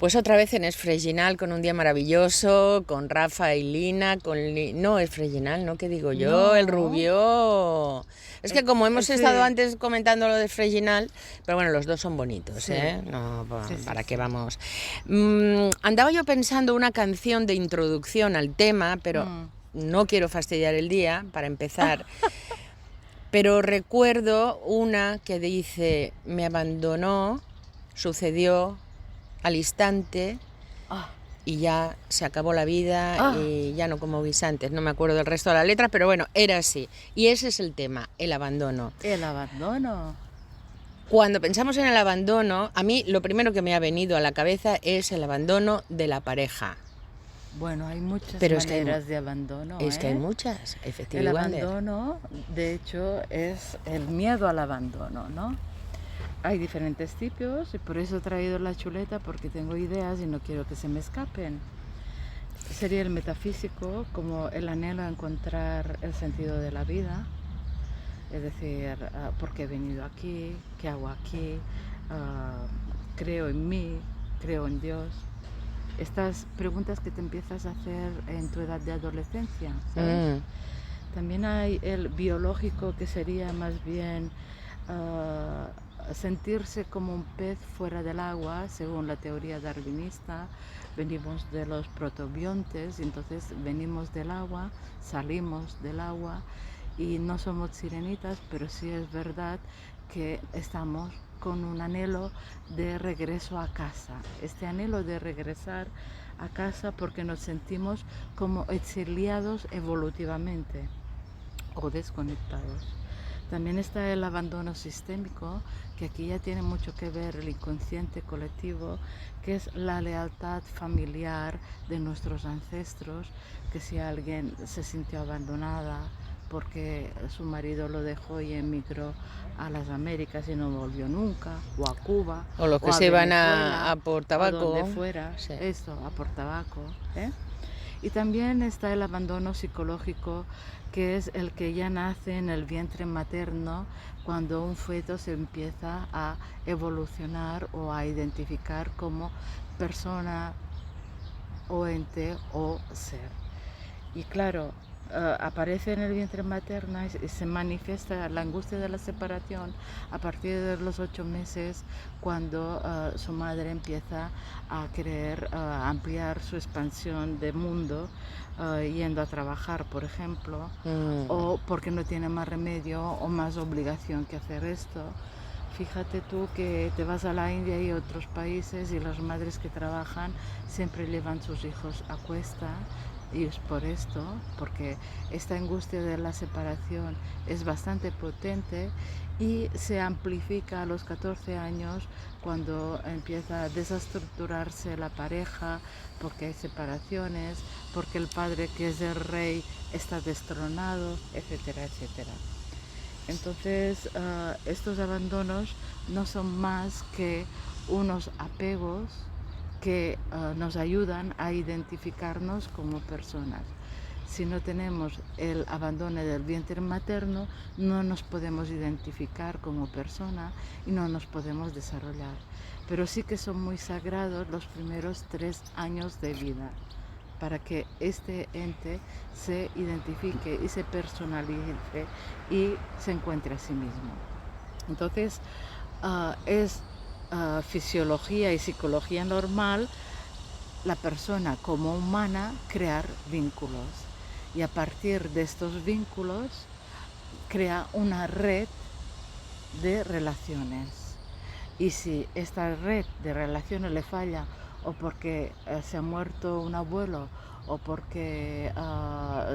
Pues otra vez en Esfreginal con un día maravilloso, con Rafa y Lina, no, Esfreginal, ¿no? ¿Qué digo yo? El No, Rubio. Es que como hemos estado sí, antes comentando lo de Esfreginal, pero bueno, los dos son bonitos, sí, ¿eh? No, sí, sí, ¿para qué sí. vamos? Andaba yo pensando una canción de introducción al tema, pero Mm. no quiero fastidiar el día, para empezar. Pero recuerdo una que dice, me abandonó, sucedió al instante Ah, y ya se acabó la vida ah, y ya no como guisantes. No me acuerdo del resto de la letra, pero bueno, era así. Y ese es el tema, el abandono. el abandono. Cuando pensamos en el abandono, a mí lo primero que me ha venido a la cabeza es el abandono de la pareja. Bueno, hay muchas Pero maneras de abandono, es que hay ¿eh? muchas, El efectivamente, Wander. abandono, de hecho, es el miedo al abandono, ¿no? Hay diferentes tipos y por eso he traído la chuleta porque tengo ideas y no quiero que se me escapen. Sería el metafísico como el anhelo a encontrar el sentido de la vida, es decir, ¿por qué he venido aquí? ¿Qué hago aquí? Ah, ¿Creo en mí? ¿Creo en Dios? Estas preguntas que te empiezas a hacer en tu edad de adolescencia, ¿sabes? Mm, También hay el biológico que sería más bien ah, sentirse como un pez fuera del agua, según la teoría darwinista. Venimos de los protobiontes, entonces venimos del agua, salimos del agua y no somos sirenitas, pero sí es verdad que estamos con un anhelo de regreso a casa. Este anhelo de regresar a casa porque nos sentimos como exiliados evolutivamente o desconectados. También está el abandono sistémico, que aquí ya tiene mucho que ver el inconsciente colectivo, que es la lealtad familiar de nuestros ancestros, que si alguien se sintió abandonada porque su marido lo dejó y emigró a las Américas y no volvió nunca, o a Cuba, O los o que a se iban Venezuela, a por o a donde tabaco. fuera, Sí. esto, a por tabaco, ¿eh? Y también está el abandono psicológico, que es el que ya nace en el vientre materno cuando un feto se empieza a evolucionar o a identificar como persona o ente o ser. Y claro, aparece en el vientre materno y se manifiesta la angustia de la separación a partir de los 8 meses, cuando su madre empieza a querer ampliar su expansión de mundo, yendo a trabajar, por ejemplo, Mm. o porque no tiene más remedio o más obligación que hacer esto. Fíjate tú que te vas a la India y otros países y las madres que trabajan siempre llevan sus hijos a cuesta, y es por esto, porque esta angustia de la separación es bastante potente y se amplifica a los 14 años cuando empieza a desestructurarse la pareja, porque hay separaciones, porque el padre que es el rey está destronado, etcétera, etcétera. Entonces, estos abandonos no son más que unos apegos que nos ayudan a identificarnos como personas. Si no tenemos el abandono del vientre materno, no nos podemos identificar como persona y no nos podemos desarrollar. Pero sí que son muy sagrados los primeros 3 años de vida, para que este ente se identifique y se personalice y se encuentre a sí mismo. Entonces, es fisiología y psicología normal la persona como humana crear vínculos, y a partir de estos vínculos crea una red de relaciones. Y si esta red de relaciones le falla, o porque se ha muerto un abuelo, o porque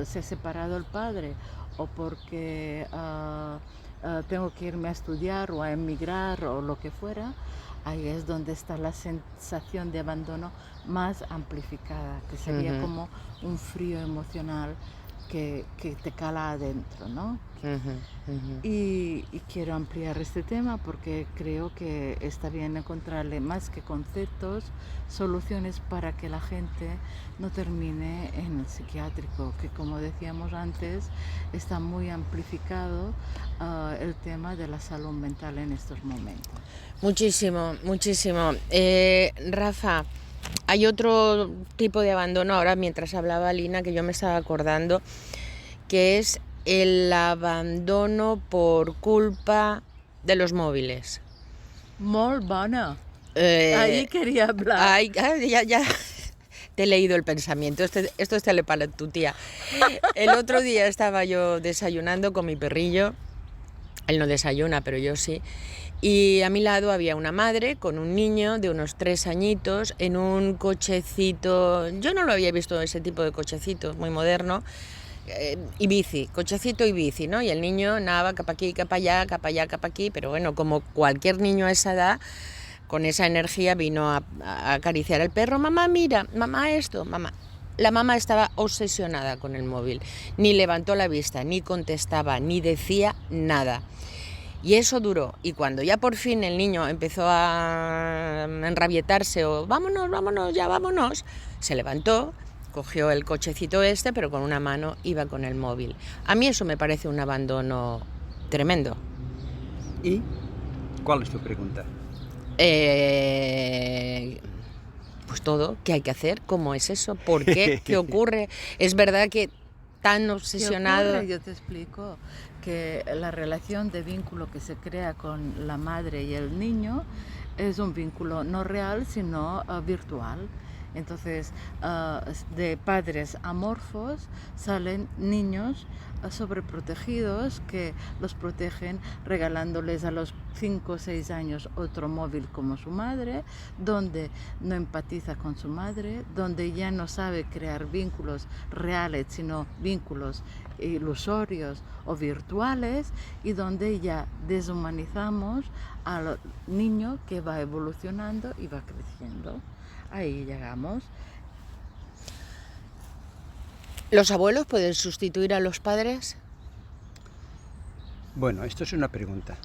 se ha separado el padre, o porque tengo que irme a estudiar o a emigrar o lo que fuera, ahí es donde está la sensación de abandono más amplificada, que sería Ujú, como un frío emocional que te cala adentro, ¿no? ujú, ujú. Y quiero ampliar este tema porque creo que está bien encontrarle, más que conceptos, soluciones para que la gente no termine en el psiquiátrico, que como decíamos antes, está muy amplificado el tema de la salud mental en estos momentos. Muchísimo, muchísimo. Rafa, Hay otro tipo de abandono, ahora mientras hablaba Lina, que yo me estaba acordando, que es el abandono por culpa de los móviles. Molt bona. Eh, Ahí quería hablar. Ay, ya te he leído el pensamiento, esto es telepatía. El otro día estaba yo desayunando con mi perrillo, él no desayuna, pero yo sí, y a mi lado había una madre con un niño de unos 3 añitos en un cochecito, yo no lo había visto ese tipo de cochecito, muy moderno, y bici, cochecito y bici, ¿no? Y el niño nada, capa aquí, capa allá, capa allá, capa aquí, pero bueno, como cualquier niño a esa edad, con esa energía vino a acariciar al perro, mamá mira, mamá esto, mamá. La mamá estaba obsesionada con el móvil, ni levantó la vista, ni contestaba, ni decía nada. Y eso duró, y cuando ya por fin el niño empezó a enrabietarse o vámonos, vámonos, ya vámonos, se levantó, cogió el cochecito este, pero con una mano iba con el móvil. A mí eso me parece un abandono tremendo. ¿Y cuál es tu pregunta? Pues todo, ¿qué hay que hacer? ¿Cómo es eso? ¿Por qué? ¿Qué ocurre? Es verdad que tan obsesionado... ¿Qué ocurre? Yo te explico que la relación de vínculo que se crea con la madre y el niño es un vínculo no real, sino virtual. Entonces, de padres amorfos salen niños sobreprotegidos que los protegen regalándoles a los 5 o 6 años otro móvil como su madre, donde no empatiza con su madre, donde ya no sabe crear vínculos reales, sino vínculos ilusorios o virtuales, y donde ya deshumanizamos al niño que va evolucionando y va creciendo. Ahí llegamos. ¿Los abuelos pueden sustituir a los padres? Bueno, esto es una pregunta.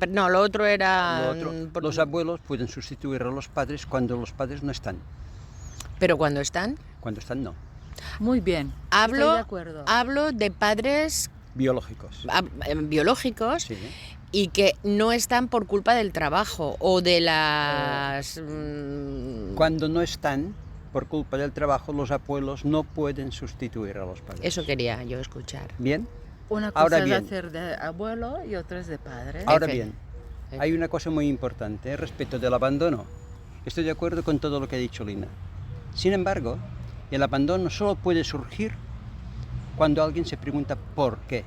No, lo otro era... Los abuelos pueden sustituir a los padres cuando los padres no están. ¿Pero cuando están? Cuando están, no. Muy bien, estoy de acuerdo. Hablo de padres Biológicos. biológicos, Sí. y que no están por culpa del trabajo o de las... Cuando no están, por culpa del trabajo, los abuelos no pueden sustituir a los padres. Eso quería yo escuchar. ¿Bien? Una Ahora cosa bien. es hacer de abuelo y otra es de padre. Ahora Efe. bien, hay una cosa muy importante respecto del abandono. Estoy de acuerdo con todo lo que ha dicho Lina. Sin embargo, el abandono solo puede surgir cuando alguien se pregunta por qué.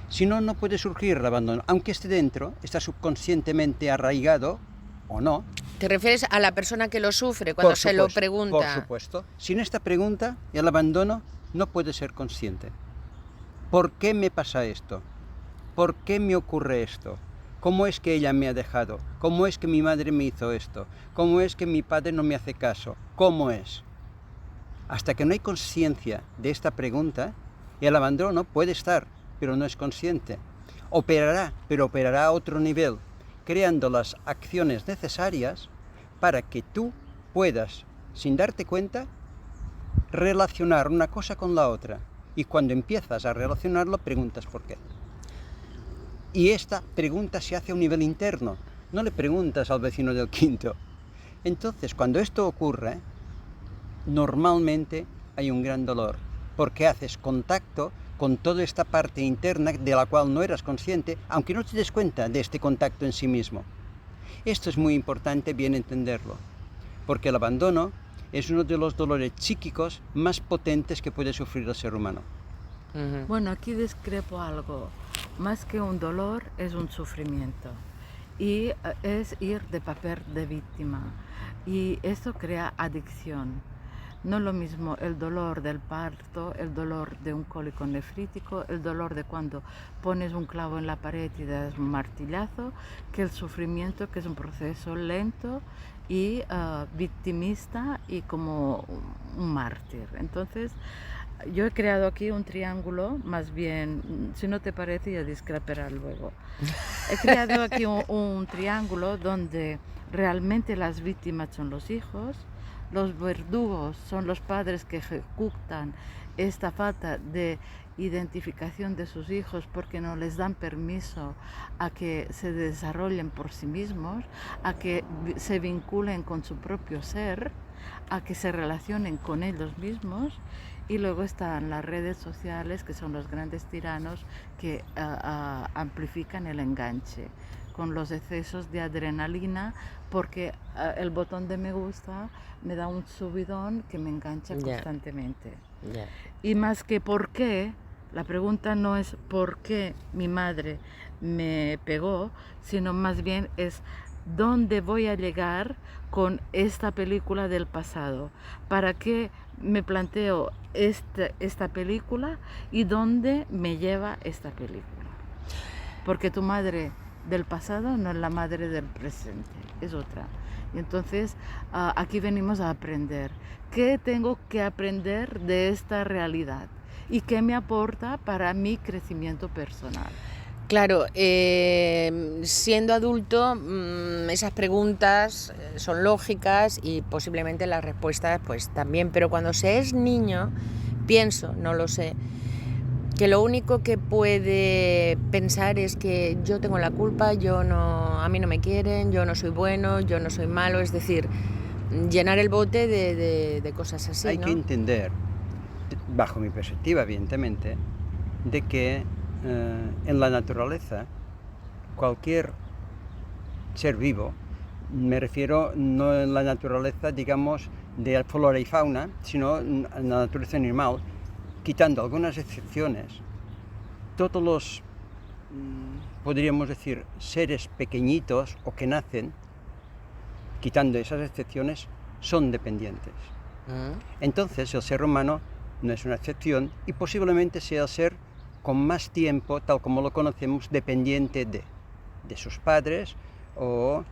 Si no, no puede surgir el abandono. Aunque esté dentro, está subconscientemente arraigado o no. ¿Te refieres a la persona que lo sufre cuando se lo pregunta? Por supuesto. Sin esta pregunta, el abandono no puede ser consciente. ¿Por qué me pasa esto? ¿Por qué me ocurre esto? ¿Cómo es que ella me ha dejado? ¿Cómo es que mi madre me hizo esto? ¿Cómo es que mi padre no me hace caso? ¿Cómo es? Hasta que no hay conciencia de esta pregunta, el abandono puede estar, pero no es consciente. Operará, pero operará a otro nivel, creando las acciones necesarias para que tú puedas, sin darte cuenta, relacionar una cosa con la otra. Y cuando empiezas a relacionarlo, preguntas por qué. Y esta pregunta se hace a un nivel interno, no le preguntas al vecino del quinto. Entonces, cuando esto ocurre, normalmente hay un gran dolor, porque haces contacto con toda esta parte interna de la cual no eras consciente, aunque no te des cuenta de este contacto en sí mismo. Esto es muy importante bien entenderlo, porque el abandono es uno de los dolores psíquicos más potentes que puede sufrir el ser humano. Ujú. Bueno, aquí discrepo algo. Más que un dolor, es un sufrimiento. Y es ir de papel de víctima. Y esto crea adicción. No es lo mismo el dolor del parto, el dolor de un cólico nefrítico, el dolor de cuando pones un clavo en la pared y das un martillazo, que el sufrimiento, que es un proceso lento y victimista y como un mártir. Entonces, yo he creado aquí un triángulo, más bien, si no te parece, ya discrepará luego. He creado aquí un triángulo donde realmente las víctimas son los hijos, los verdugos son los padres que ejecutan esta falta de identificación de sus hijos porque no les dan permiso a que se desarrollen por sí mismos, a que se vinculen con su propio ser, a que se relacionen con ellos mismos. Y luego están las redes sociales, que son los grandes tiranos que amplifican el enganche con los excesos de adrenalina, porque el botón de me gusta me da un subidón que me engancha constantemente. Y más que por qué, la pregunta no es por qué mi madre me pegó, sino más bien es dónde voy a llegar con esta película del pasado, para qué me planteo esta película y dónde me lleva esta película. Porque tu madre del pasado no es la madre del presente, es otra. Y entonces aquí venimos a aprender. ¿Qué tengo que aprender de esta realidad? ¿Y qué me aporta para mi crecimiento personal? Claro, siendo adulto, esas preguntas son lógicas y posiblemente las respuestas pues también, pero cuando se es niño, pienso, no lo sé, que lo único que puede pensar es que yo tengo la culpa, a mí no me quieren, yo no soy bueno, yo no soy malo, es decir, llenar el bote de cosas así, Hay ¿no? que entender, bajo mi perspectiva, evidentemente, de que en la naturaleza cualquier ser vivo, me refiero no en la naturaleza, digamos, de flora y fauna, sino en la naturaleza animal, quitando algunas excepciones, todos los, podríamos decir, seres pequeñitos o que nacen, quitando esas excepciones, son dependientes. Entonces el ser humano no es una excepción y posiblemente sea el ser con más tiempo, tal como lo conocemos, dependiente de sus padres o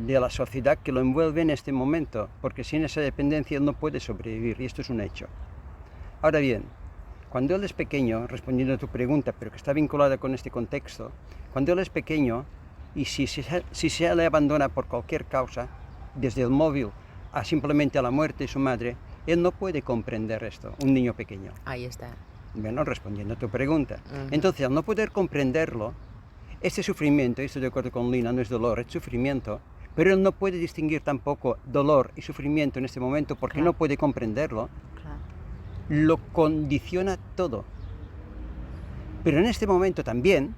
de la sociedad que lo envuelve en este momento, porque sin esa dependencia él no puede sobrevivir, y esto es un hecho. Ahora bien, cuando él es pequeño, respondiendo a tu pregunta, pero que está vinculada con este contexto, cuando él es pequeño y si se le abandona por cualquier causa, desde el móvil a simplemente a la muerte de su madre, él no puede comprender esto, un niño pequeño. Ahí está. Bueno, respondiendo a tu pregunta. Entonces, al no poder comprenderlo, este sufrimiento, y estoy de acuerdo con Lina, no es dolor, es sufrimiento, pero él no puede distinguir tampoco dolor y sufrimiento en este momento porque no puede comprenderlo, lo condiciona todo. Pero en este momento también,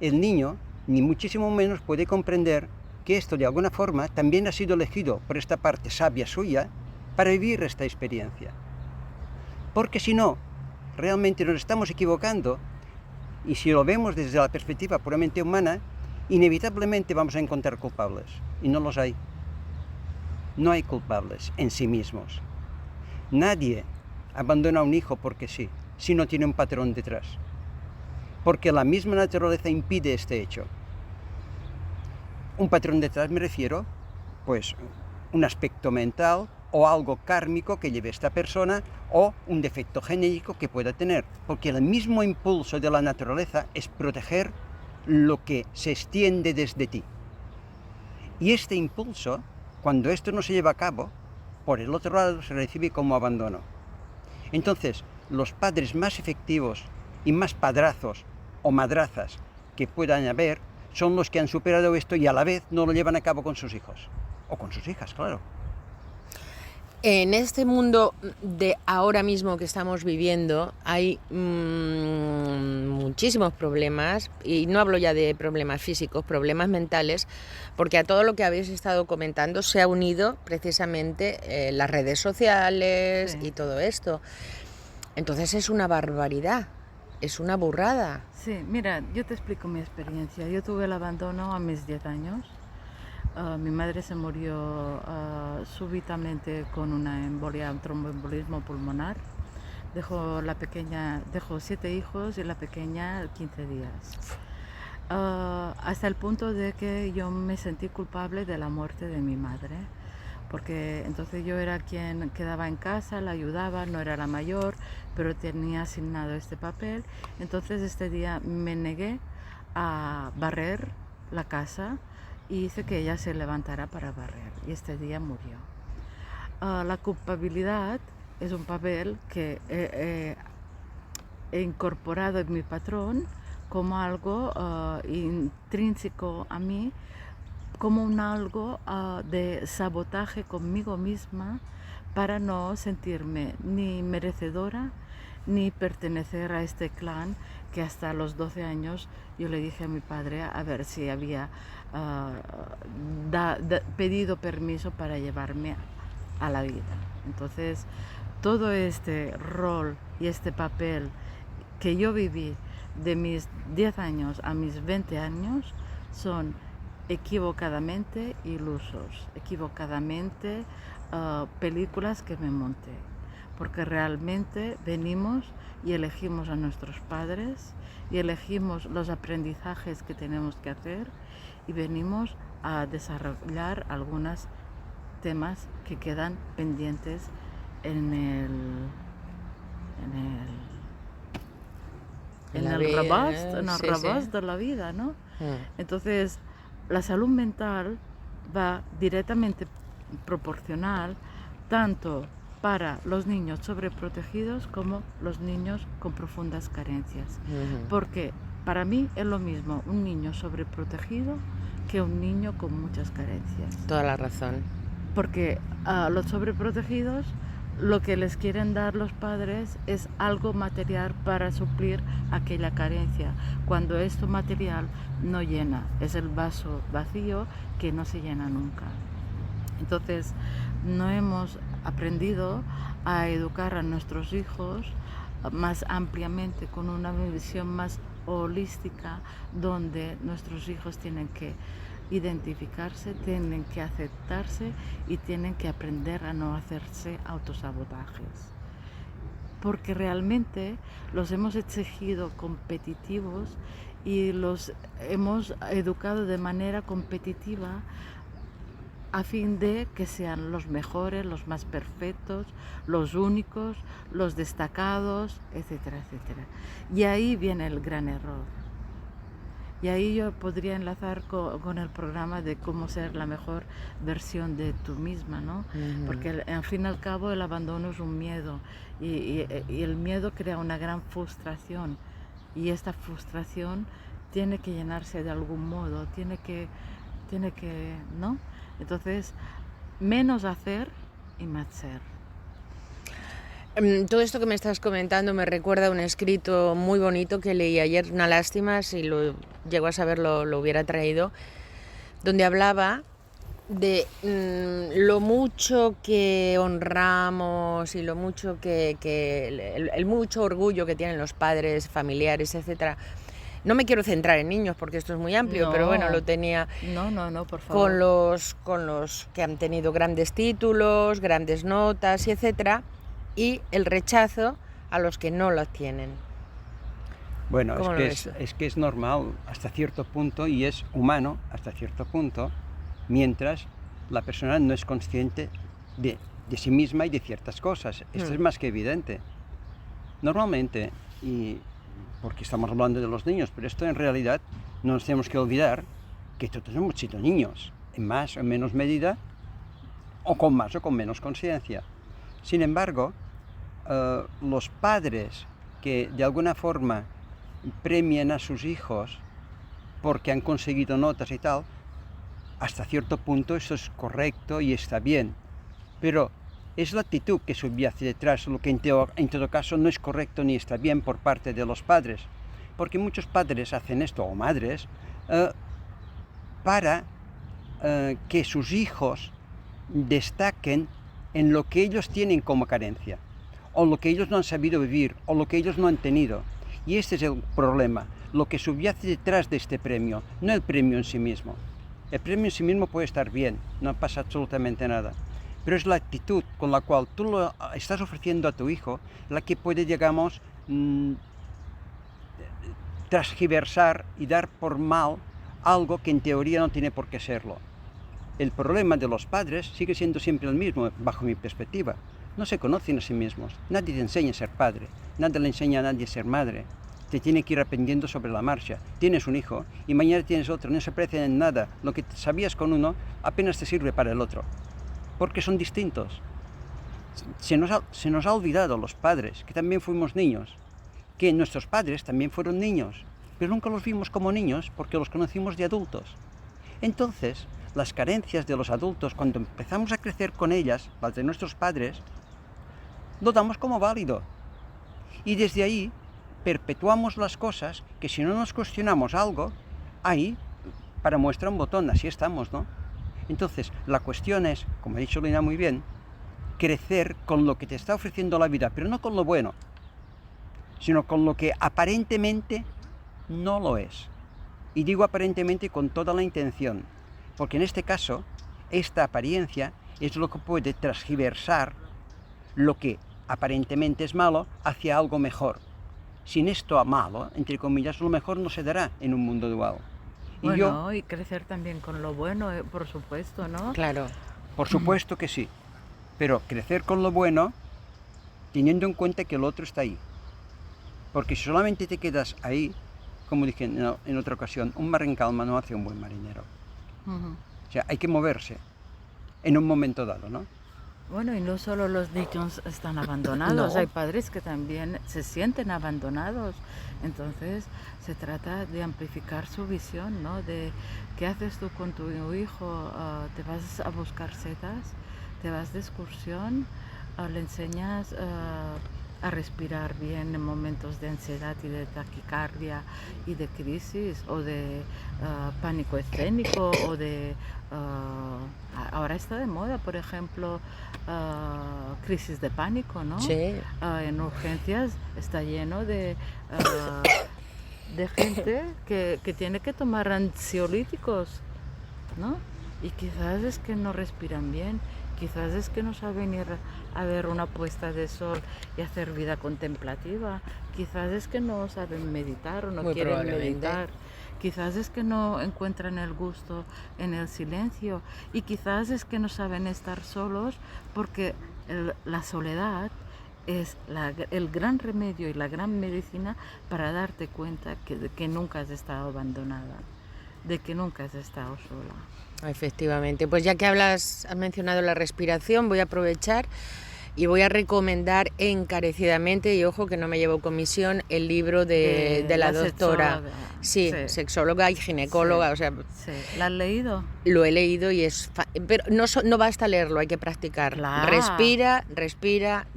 el niño, ni muchísimo menos puede comprender que esto de alguna forma también ha sido elegido por esta parte sabia suya para vivir esta experiencia. Porque si no, realmente nos estamos equivocando, y si lo vemos desde la perspectiva puramente humana, inevitablemente vamos a encontrar culpables, y no los hay. No hay culpables en sí mismos. Nadie abandona a un hijo porque sí, si no tiene un patrón detrás. Porque la misma naturaleza impide este hecho. Un patrón detrás me refiero, pues, un aspecto mental o algo kármico que lleve esta persona o un defecto genético que pueda tener. Porque el mismo impulso de la naturaleza es proteger lo que se extiende desde ti. Y este impulso, cuando esto no se lleva a cabo, por el otro lado se recibe como abandono. Entonces, los padres más efectivos y más padrazos o madrazas que puedan haber son los que han superado esto y a la vez no lo llevan a cabo con sus hijos. O con sus hijas, claro. En este mundo de ahora mismo que estamos viviendo hay muchísimos problemas, y no hablo ya de problemas físicos, problemas mentales, porque a todo lo que habéis estado comentando se ha unido precisamente las redes sociales y todo esto. Entonces es una barbaridad, es una burrada. Sí, mira, yo te explico mi experiencia. Yo tuve el abandono a mis 10 años. Mi madre se murió súbitamente con una embolia, un tromboembolismo pulmonar. Dejó 7 hijos y la pequeña 15 días. Hasta el punto de que yo me sentí culpable de la muerte de mi madre, porque entonces yo era quien quedaba en casa, la ayudaba, no era la mayor, pero tenía asignado este papel. Entonces este día me negué a barrer la casa y dice que ella se levantará para barrer, y este día murió. La culpabilidad es un papel que he incorporado en mi patrón como algo intrínseco a mí, como algo de sabotaje conmigo misma para no sentirme ni merecedora ni pertenecer a este clan que hasta los 12 años yo le dije a mi padre a ver si había pedido permiso para llevarme a la vida. Entonces, todo este rol y este papel que yo viví de mis 10 años a mis 20 años son equivocadamente ilusos, equivocadamente películas que me monté, porque realmente venimos y elegimos a nuestros padres y elegimos los aprendizajes que tenemos que hacer y venimos a desarrollar algunos temas que quedan pendientes en el rebost de la vida, ¿no? Entonces, la salud mental va directamente proporcional tanto para los niños sobreprotegidos como los niños con profundas carencias. Porque para mí es lo mismo un niño sobreprotegido que un niño con muchas carencias. Toda la razón. Porque a los sobreprotegidos lo que les quieren dar los padres es algo material para suplir aquella carencia, cuando esto material no llena, es el vaso vacío que no se llena nunca. Entonces, no hemos aprendido a educar a nuestros hijos más ampliamente, con una visión más holística, donde nuestros hijos tienen que identificarse, tienen que aceptarse y tienen que aprender a no hacerse autosabotajes. Porque realmente los hemos exigido competitivos y los hemos educado de manera competitiva a fin de que sean los mejores, los más perfectos, los únicos, los destacados, etcétera, etcétera. Y ahí viene el gran error. Y ahí yo podría enlazar con el programa de cómo ser la mejor versión de tú misma, ¿no? Porque al fin y al cabo el abandono es un miedo y el miedo crea una gran frustración y esta frustración tiene que llenarse de algún modo, tiene que, ¿no? Entonces, menos hacer y más ser. Todo esto que me estás comentando me recuerda a un escrito muy bonito que leí ayer, una lástima, si lo llego a saber lo hubiera traído, donde hablaba de lo mucho que honramos y lo mucho el mucho orgullo que tienen los padres, familiares, etcétera. No me quiero centrar en niños porque esto es muy amplio, pero bueno, lo tenía no, por favor. Con los que han tenido grandes títulos, grandes notas, y etcétera, y el rechazo a los que no lo tienen. Bueno, es que es normal hasta cierto punto y es humano hasta cierto punto, mientras la persona no es consciente de sí misma y de ciertas cosas. Esto es más que evidente. Normalmente, y porque estamos hablando de los niños, pero esto en realidad no nos tenemos que olvidar que todos hemos sido niños, en más o menos medida, o con más o con menos conciencia. Sin embargo, los padres que de alguna forma premian a sus hijos porque han conseguido notas y tal, hasta cierto punto eso es correcto y está bien, pero es la actitud que subyace detrás, lo que en todo caso no es correcto ni está bien por parte de los padres, porque muchos padres hacen esto, o madres, para que sus hijos destaquen en lo que ellos tienen como carencia, o lo que ellos no han sabido vivir, o lo que ellos no han tenido. Y este es el problema, lo que subyace detrás de este premio, no el premio en sí mismo. El premio en sí mismo puede estar bien, no pasa absolutamente nada, pero es la actitud con la cual tú lo estás ofreciendo a tu hijo la que puede, digamos, transgiversar y dar por mal algo que en teoría no tiene por qué serlo. El problema de los padres sigue siendo siempre el mismo, bajo mi perspectiva. No se conocen a sí mismos. Nadie te enseña a ser padre, nadie le enseña a nadie a ser madre. te tiene que ir aprendiendo sobre la marcha. Tienes un hijo y mañana tienes otro, no se parecen en nada. Lo que sabías con uno apenas te sirve para el otro, porque son distintos. Se nos ha olvidado los padres, que también fuimos niños, que nuestros padres también fueron niños, pero nunca los vimos como niños porque los conocimos de adultos. Entonces, las carencias de los adultos, cuando empezamos a crecer con ellas, las de nuestros padres, lo damos como válido. Y desde ahí perpetuamos las cosas que si no nos cuestionamos algo, ahí, para muestra un botón, así estamos, ¿no? Entonces, la cuestión es, como ha dicho Lina muy bien, crecer con lo que te está ofreciendo la vida, pero no con lo bueno, sino con lo que aparentemente no lo es. Y digo aparentemente con toda la intención, porque en este caso, esta apariencia es lo que puede transgiversar lo que aparentemente es malo hacia algo mejor. Sin esto malo, entre comillas, lo mejor no se dará en un mundo dual. Bueno, y crecer también con lo bueno, por supuesto, ¿no? Claro. Por supuesto que sí, pero crecer con lo bueno teniendo en cuenta que el otro está ahí. Porque si solamente te quedas ahí, como dije en otra ocasión, un mar en calma no hace un buen marinero. O sea, hay que moverse en un momento dado, ¿no? Bueno, y no solo los niños están abandonados, No. hay padres que también se sienten abandonados. Entonces se trata de amplificar su visión, ¿no? De qué haces tú con tu hijo. Te vas a buscar setas, te vas de excursión, le enseñas a respirar bien en momentos de ansiedad y de taquicardia y de crisis o de pánico escénico o de... ahora está de moda, por ejemplo, crisis de pánico, ¿no? Sí. En urgencias está lleno de gente que tiene que tomar ansiolíticos, ¿no? Y quizás es que no respiran bien, quizás es que no saben ir a ver una puesta de sol y hacer vida contemplativa, quizás es que no saben meditar o no Muy quieren probablemente. meditar, quizás es que no encuentran el gusto en el silencio y quizás es que no saben estar solos porque la soledad es el gran remedio y la gran medicina para darte cuenta que nunca has estado abandonada, de que nunca has estado sola. Efectivamente, pues ya que has mencionado la respiración, voy a aprovechar y voy a recomendar encarecidamente, y ojo que no me llevo comisión, el libro de la doctora, sexóloga. sí, sexóloga y ginecóloga, Sí. o sea, Sí. ¿La has leído? lo he leído y pero no basta leerlo, hay que practicar. Claro. Respira,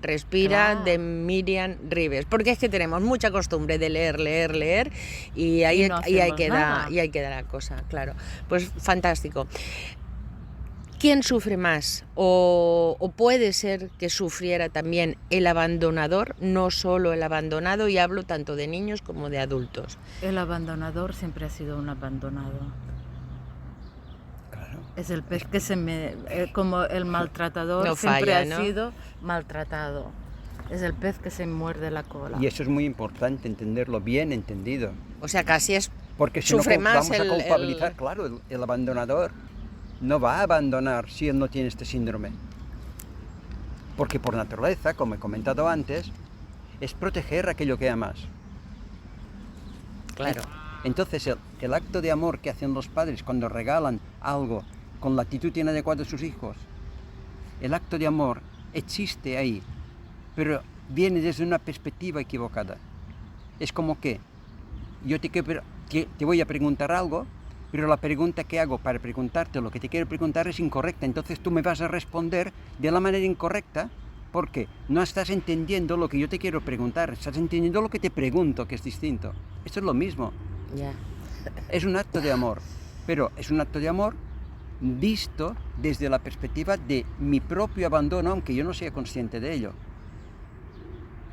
Claro. de Miriam Ribes, porque es que tenemos mucha costumbre de leer y ahí, Y no y ahí hacemos queda, nada. y ahí queda la cosa, claro. Pues fantástico. ¿Quién sufre más? O puede ser que sufriera también el abandonador, no solo el abandonado, y hablo tanto de niños como de adultos. El abandonador siempre ha sido un abandonado. Claro. Es el pez que como el maltratador No siempre falla, ha ¿no? sido maltratado. Es el pez que se muerde la cola. Y eso es muy importante entenderlo bien entendido. O sea, casi es... Porque si Sufre no, más vamos a el- culpabilizar, claro, el abandonador no va a abandonar si él no tiene este síndrome. Porque por naturaleza, como he comentado antes, es proteger aquello que amas. Claro. Entonces, el acto de amor que hacen los padres cuando regalan algo con la actitud inadecuada a sus hijos, el acto de amor existe ahí, pero viene desde una perspectiva equivocada. Es como que yo te voy a preguntar algo, pero la pregunta que hago para preguntarte lo que te quiero preguntar es incorrecta, entonces tú me vas a responder de la manera incorrecta porque no estás entendiendo lo que yo te quiero preguntar, estás entendiendo lo que te pregunto, que es distinto. Esto es lo mismo. Ya. Es un acto de amor, pero es un acto de amor visto desde la perspectiva de mi propio abandono, aunque yo no sea consciente de ello.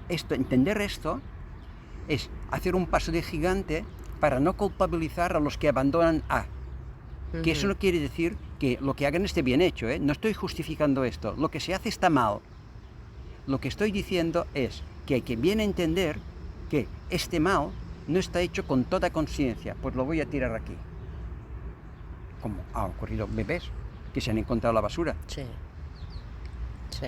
Entender esto es hacer un paso de gigante para no culpabilizar a los que abandonan a. Que eso no quiere decir que lo que hagan esté bien hecho, ¿eh? No estoy justificando esto. Lo que se hace está mal. Lo que estoy diciendo es que hay que bien entender que este mal no está hecho con toda conciencia. Pues lo voy a tirar aquí. Como ha ocurrido bebés que se han encontrado en la basura. Sí. Sí.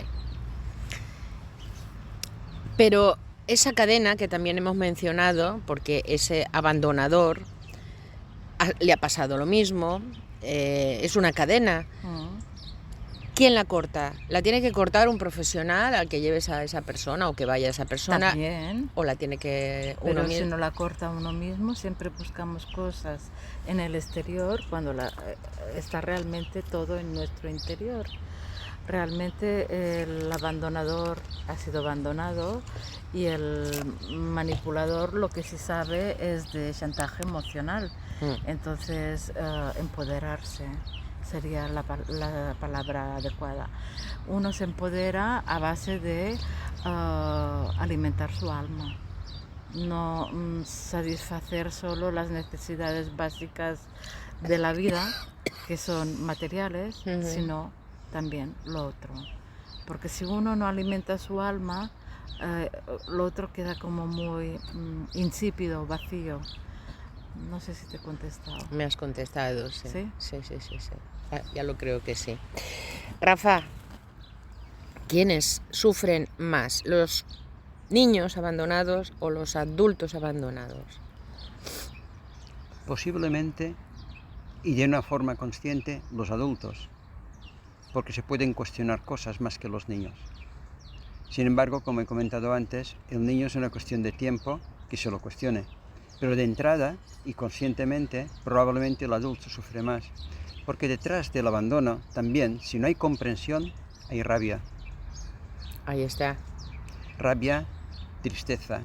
Pero esa cadena que también hemos mencionado, porque ese abandonador le ha pasado lo mismo, es una cadena. ¿Quién la corta? ¿La tiene que cortar un profesional al que lleves a esa persona o que vaya esa persona? También. ¿O la tiene que uno Pero si mismo? no la corta uno mismo, siempre buscamos cosas en el exterior cuando está realmente todo en nuestro interior. Realmente el abandonador ha sido abandonado y el manipulador lo que sí sabe es de chantaje emocional. Entonces, empoderarse sería la palabra adecuada. Uno se empodera a base de alimentar su alma, no satisfacer solo las necesidades básicas de la vida, que son materiales, sino también lo otro. Porque si uno no alimenta su alma, lo otro queda como muy insípido, vacío. No sé si te he contestado. Me has contestado, sí. ¿Sí? Sí. Ya lo creo que sí. Rafa, ¿quiénes sufren más? ¿Los niños abandonados o los adultos abandonados? Posiblemente, y de una forma consciente, los adultos, porque se pueden cuestionar cosas más que los niños. Sin embargo, como he comentado antes, el niño es una cuestión de tiempo que se lo cuestione. Pero de entrada y conscientemente, probablemente el adulto sufre más. Porque detrás del abandono también, si no hay comprensión, hay rabia. Ahí está. Rabia, tristeza.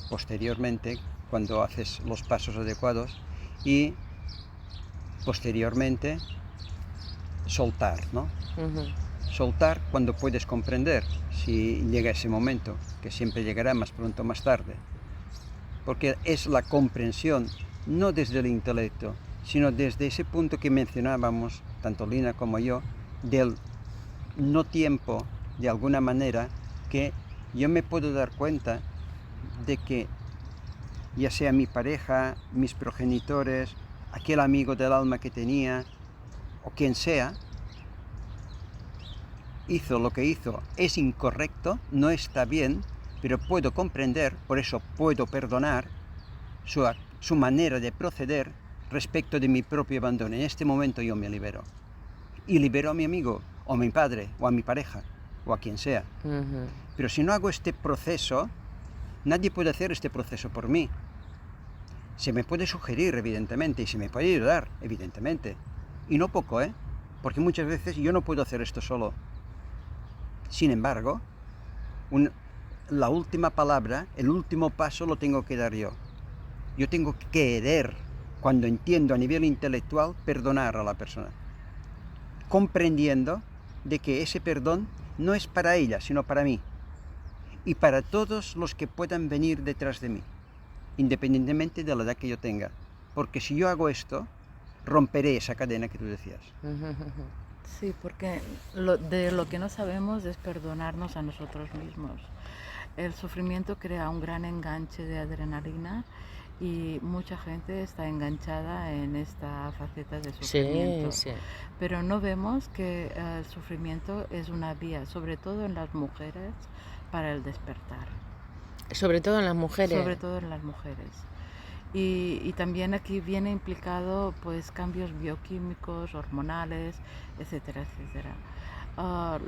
Posteriormente, cuando haces los pasos adecuados, y posteriormente, soltar, ¿no? Soltar cuando puedes comprender, si llega ese momento, que siempre llegará más pronto o más tarde. Porque es la comprensión, no desde el intelecto, sino desde ese punto que mencionábamos, tanto Lina como yo, del no tiempo, de alguna manera, que yo me puedo dar cuenta de que ya sea mi pareja, mis progenitores, aquel amigo del alma que tenía, o quien sea, hizo lo que hizo, es incorrecto, no está bien, pero puedo comprender, por eso puedo perdonar su manera de proceder respecto de mi propio abandono. En este momento yo me libero. Y libero a mi amigo, o a mi padre, o a mi pareja, o a quien sea. Pero si no hago este proceso, nadie puede hacer este proceso por mí. Se me puede sugerir, evidentemente, y se me puede ayudar, evidentemente. Y no poco, porque muchas veces yo no puedo hacer esto solo. Sin embargo, la última palabra, el último paso lo tengo que dar yo. Yo tengo que querer, cuando entiendo a nivel intelectual, perdonar a la persona. Comprendiendo de que ese perdón no es para ella, sino para mí. Y para todos los que puedan venir detrás de mí, independientemente de la edad que yo tenga. Porque si yo hago esto, romperé esa cadena que tú decías. Sí, porque de lo que no sabemos es perdonarnos a nosotros mismos. El sufrimiento crea un gran enganche de adrenalina y mucha gente está enganchada en esta faceta de sufrimiento. Sí. Pero no vemos que el sufrimiento es una vía, sobre todo en las mujeres, para el despertar. Sobre todo en las mujeres. Sobre todo en las mujeres. Y también aquí viene implicado pues cambios bioquímicos, hormonales, etcétera, etcétera.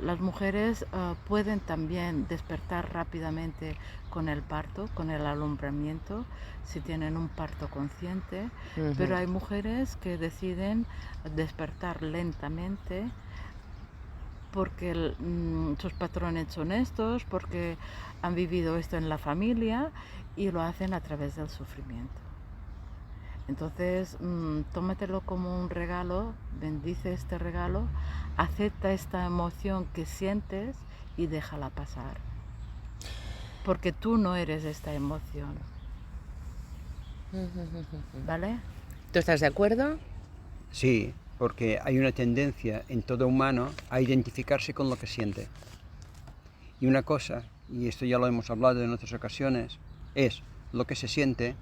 Las mujeres pueden también despertar rápidamente con el parto, con el alumbramiento, si tienen un parto consciente, pero hay mujeres que deciden despertar lentamente porque sus patrones son estos, porque han vivido esto en la familia y lo hacen a través del sufrimiento. Entonces, tómatelo como un regalo, bendice este regalo, acepta esta emoción que sientes y déjala pasar. Porque tú no eres esta emoción. ¿Vale? ¿Tú estás de acuerdo? Sí, porque hay una tendencia en todo humano a identificarse con lo que siente. Y una cosa, y esto ya lo hemos hablado en otras ocasiones, es lo que se siente.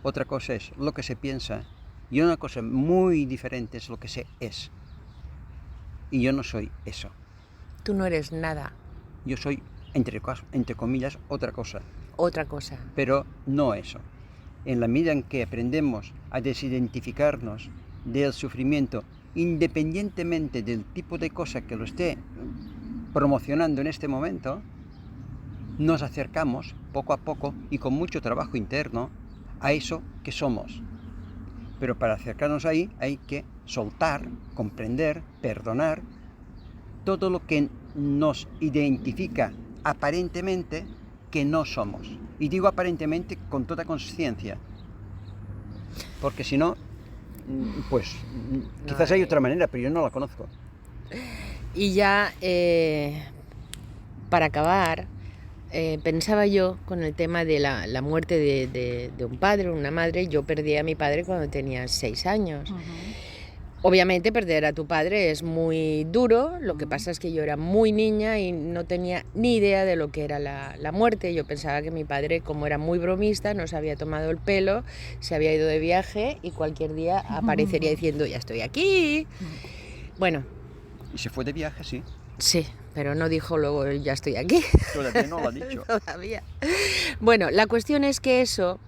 Otra cosa es lo que se piensa y una cosa muy diferente es lo que se es. Y yo no soy eso. Tú no eres nada. Yo soy, entre comillas, otra cosa. otra cosa. Pero no eso. En la medida en que aprendemos a desidentificarnos del sufrimiento, independientemente del tipo de cosa que lo esté promocionando en este momento, nos acercamos poco a poco y con mucho trabajo interno a eso que somos. Pero para acercarnos ahí hay que soltar, comprender, perdonar todo lo que nos identifica aparentemente que no somos. Y digo aparentemente con toda conciencia, porque si no, pues quizás hay otra manera, pero yo no la conozco. Y ya, para acabar, pensaba yo con el tema de la muerte de un padre o una madre. Yo perdí a mi padre cuando tenía 6 años. Obviamente perder a tu padre es muy duro, lo que pasa es que yo era muy niña y no tenía ni idea de lo que era la muerte. Yo pensaba que mi padre, como era muy bromista, no se había tomado el pelo, se había ido de viaje y cualquier día aparecería diciendo, ya estoy aquí. Bueno. ¿Y se fue de viaje? Sí. Sí, pero no dijo luego, ya estoy aquí. Todavía no lo ha dicho. Todavía. Bueno, la cuestión es que eso...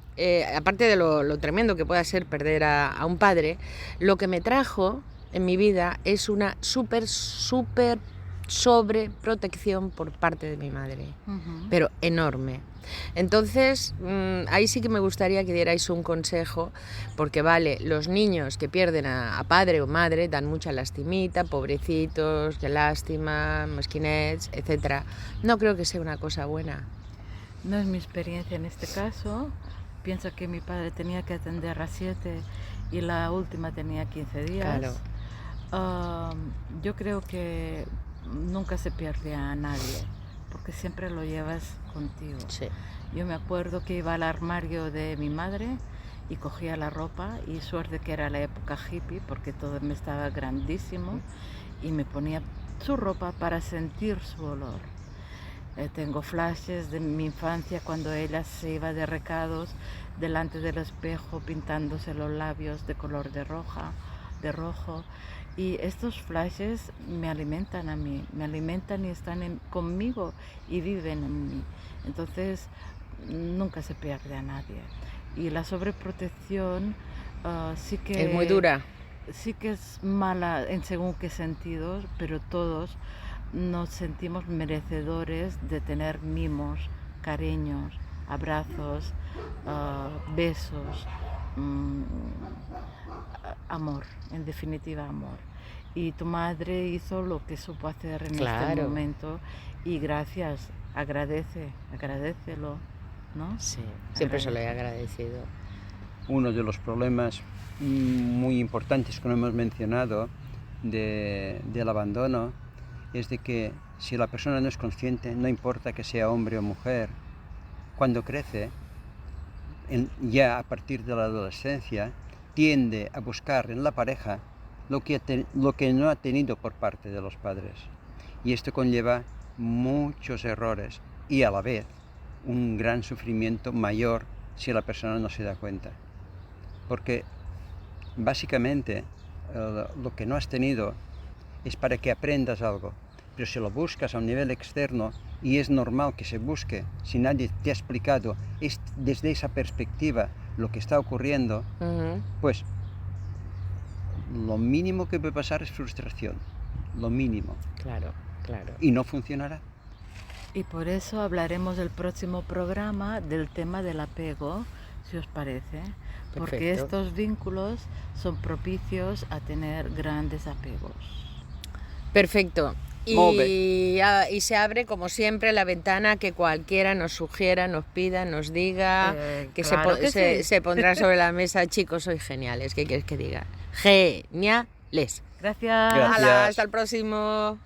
aparte de lo tremendo que pueda ser perder a un padre, lo que me trajo en mi vida es una súper sobreprotección por parte de mi madre, pero enorme. Entonces, ahí sí que me gustaría que dierais un consejo, porque vale, los niños que pierden a padre o madre dan mucha lastimita, pobrecitos, qué lástima, mesquinets, etc. No creo que sea una cosa buena. No es mi experiencia en este caso. Pienso que mi padre tenía que atender a 7 y la última tenía 15 días. Claro. Yo creo que nunca se pierde a nadie, porque siempre lo llevas contigo. Sí. Yo me acuerdo que iba al armario de mi madre y cogía la ropa, y suerte que era la época hippie, porque todo me estaba grandísimo, y me ponía su ropa para sentir su olor. Tengo flashes de mi infancia cuando ella se iba de recados delante del espejo pintándose los labios de color de rojo, y estos flashes me alimentan a mí, me alimentan y están conmigo y viven en mí. Entonces nunca se pierde a nadie. Y la sobreprotección sí que es muy dura. Sí que es mala en según qué sentidos, pero todos nos sentimos merecedores de tener mimos, cariños, abrazos, besos, amor, en definitiva amor. Y tu madre hizo lo que supo hacer en este momento, y gracias, agradécelo, ¿no? Sí, siempre se lo he agradecido. Uno de los problemas muy importantes que no hemos mencionado del abandono es de que si la persona no es consciente, no importa que sea hombre o mujer, cuando crece, ya a partir de la adolescencia, tiende a buscar en la pareja lo que no ha tenido por parte de los padres. Y esto conlleva muchos errores y a la vez un gran sufrimiento mayor si la persona no se da cuenta. Porque básicamente lo que no has tenido es para que aprendas algo. Pero si lo buscas a un nivel externo, y es normal que se busque, si nadie te ha explicado desde esa perspectiva lo que está ocurriendo, pues lo mínimo que puede pasar es frustración, lo mínimo. Claro. Y no funcionará. Y por eso hablaremos del próximo programa del tema del apego, si os parece, porque estos vínculos son propicios a tener grandes apegos. Perfecto. Y se abre, como siempre, la ventana que cualquiera nos sugiera, nos pida, nos diga, claro se pondrá sobre la mesa. Chicos, sois geniales. ¿Qué quieres que diga? Geniales. Gracias. Gracias. Hala, hasta el próximo.